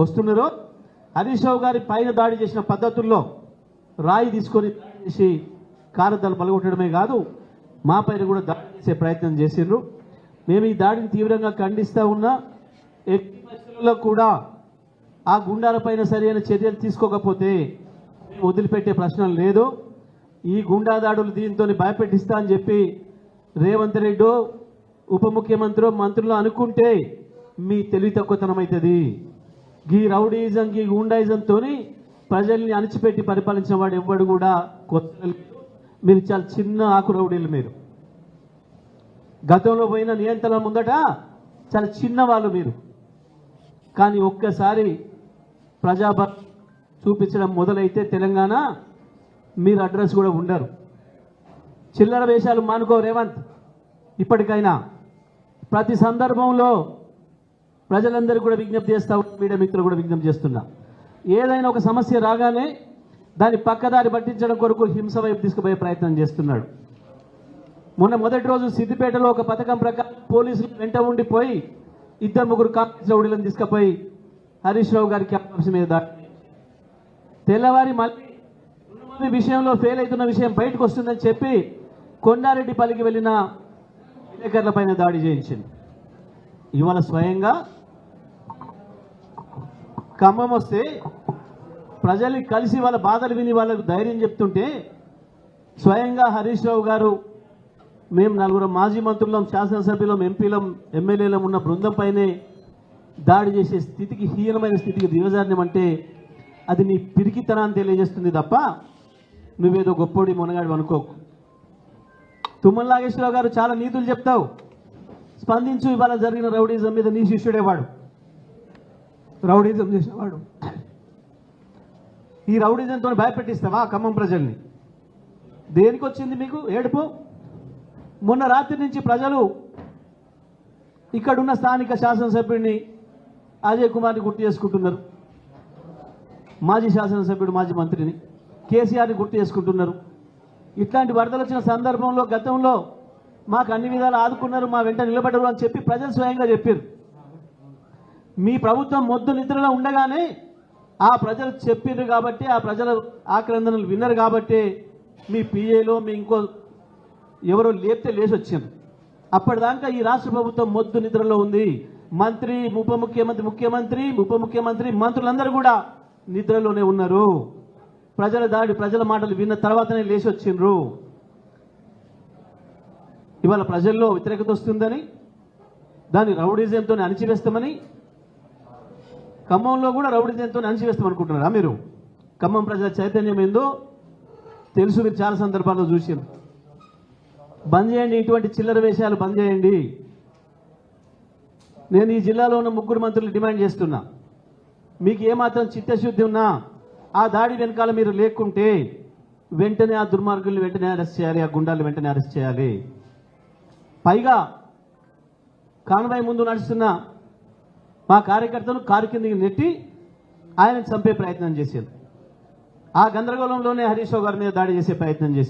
వస్తున్నారో హరీష్ రావు గారి పైన దాడి చేసిన పద్ధతుల్లో రాయి తీసుకొని దాడి చేసి కారద్దాలు పలగొట్టడమే కాదు మా పైన కూడా దాడి చేసే ప్రయత్నం చేసిండ్రు. మేము ఈ దాడిని తీవ్రంగా ఖండిస్తూ ఉన్నా. ఎట్టి పరిస్థితుల్లో కూడా ఆ గుండాలపైన సరైన చర్యలు తీసుకోకపోతే వదిలిపెట్టే ప్రశ్న లేదు. ఈ గుండా దాడులు దీంతో భయపెట్టిస్తా అని చెప్పి రేవంత్ రెడ్డి ఉప ముఖ్యమంత్రి మంత్రులు అనుకుంటే మీ తెలివి తక్కువతనం అవుతుంది. ఈ రౌడీజం ఈ గుండాయిజంతో ప్రజల్ని అణిచిపెట్టి పరిపాలించిన వాడు ఎవ్వడు కూడా కొత్త. మీరు చాలా చిన్న ఆకు రౌడీలు. మీరు గతంలో పోయిన నియంత్రణ ముందట చాలా చిన్న వాళ్ళు మీరు. కానీ ఒక్కసారి ప్రజాభక్తి చూపించడం మొదలైతే తెలంగాణ మీరు అడ్రస్ కూడా ఉండరు. చిల్లర వేషాలు మానుకో రేవంత్. ఇప్పటికైనా ప్రతి సందర్భంలో ప్రజలందరూ కూడా విజ్ఞప్తి చేస్తా, మీడియా మిత్రులు కూడా విజ్ఞప్తి చేస్తున్నా. ఏదైనా ఒక సమస్య రాగానే దాన్ని పక్కదారి పట్టించడం కొరకు హింస వైపు తీసుకుపోయే ప్రయత్నం చేస్తున్నాడు. మొన్న మొదటి రోజు సిద్దిపేటలో ఒక పథకం ప్రకారం పోలీసులు వెంట ఉండిపోయి 2-3 కాంగ్రెస్ రౌడీలను తీసుకుపోయి హరీష్ రావు గారి క్యాంపస్ మీద దాడి. తెల్లవారి మళ్ళీ రుణమాఫీ విషయంలో ఫెయిల్ అవుతున్న విషయం బయటకు వస్తుందని చెప్పి కొండారెడ్డిపల్లికి వెళ్ళిన విలేకరుల పైన దాడి చేయించింది. ఇవాళ స్వయంగా ఖమ్మం వస్తే ప్రజల్ని కలిసి వాళ్ళ బాధలు విని వాళ్ళకు ధైర్యం చెప్తుంటే స్వయంగా హరీష్ రావు గారు మేము 4 మాజీ మంత్రులం, శాసనసభ్యులం, ఎంపీలం, ఎమ్మెల్యేలం ఉన్న బృందం పైనే దాడి చేసే స్థితికి, హీనమైన స్థితికి దిగజారినమంటే అది నీ పిరికితనాన్ని తెలియజేస్తుంది తప్ప నువ్వేదో గొప్పోడి మునగాడు అనుకోకు. తుమ్మల నాగేశ్వరరావు గారు చాలా నీతులు చెప్తావు, స్పందించు. ఇవాళ జరిగిన రౌడీజం మీద నీ శిష్యుడేవాడు, రౌడీజం చేసినవాడు. ఈ రౌడీజంతో భయపెట్టిస్తావా ఖమ్మం ప్రజల్ని? దేనికి వచ్చింది మీకు ఏడుపు? మొన్న రాత్రి నుంచి ప్రజలు ఇక్కడున్న స్థానిక శాసనసభ్యుడిని అజయ్ కుమార్ని గుర్తు చేసుకుంటున్నారు, మాజీ శాసనసభ్యుడు మాజీ మంత్రిని కేసీఆర్ని గుర్తు చేసుకుంటున్నారు. ఇట్లాంటి వరదలు వచ్చిన సందర్భంలో గతంలో మాకు అన్ని విధాలు ఆదుకున్నారు, మా వెంట నిలబడరు అని చెప్పి ప్రజలు స్వయంగా చెప్పారు. మీ ప్రభుత్వం మొద్దు నిద్రలో ఉండగానే ఆ ప్రజలు చెప్పారు కాబట్టి, ఆ ప్రజల ఆక్రందనలు విన్నారు కాబట్టి మీ పిఏలో మీ ఇంకో ఎవరో లేపితే లేచి వచ్చారు. అప్పటిదాకా ఈ రాష్ట్ర ప్రభుత్వం మొద్దు నిద్రలో ఉంది. మంత్రి, ఉప ముఖ్యమంత్రి, మంత్రులందరూ కూడా నిద్రలోనే ఉన్నారు. ప్రజల దాడి, ప్రజల మాటలు విన్న తర్వాతనే లేచి వచ్చిండ్రు. ఇవాళ ప్రజల్లో వ్యతిరేకత వస్తుందని, దాన్ని రౌడీజంతో అణిచివేస్తామని, ఖమ్మంలో కూడా రౌడీజంతో అణిచివేస్తామనుకుంటున్నారా మీరు? ఖమ్మం ప్రజల చైతన్యం ఏందో తెలుసు, మీరు చాలా సందర్భాల్లో చూసారు. బంద్ చేయండి, ఇటువంటి చిల్లర వేషాలు బంద్ చేయండి. నేను ఈ జిల్లాలో ఉన్న 3 మంత్రులు డిమాండ్ చేస్తున్నా, మీకు ఏమాత్రం చిత్తశుద్ధి ఉన్నా ఆ దాడి వెనకాల మీరు లేకుంటే వెంటనే ఆ దుర్మార్గుల్ని వెంటనే అరెస్ట్ చేయాలి, ఆ గుండాలు వెంటనే అరెస్ట్ చేయాలి. పైగా కాన్వాయ్ ముందు నడుస్తున్న మా కార్యకర్తను కారు కిందకి నెట్టి ఆయన చంపే ప్రయత్నం చేశారు. ఆ గందరగోళంలోనే హరీష్ రావు గారి మీద దాడి చేసే ప్రయత్నం చేశారు.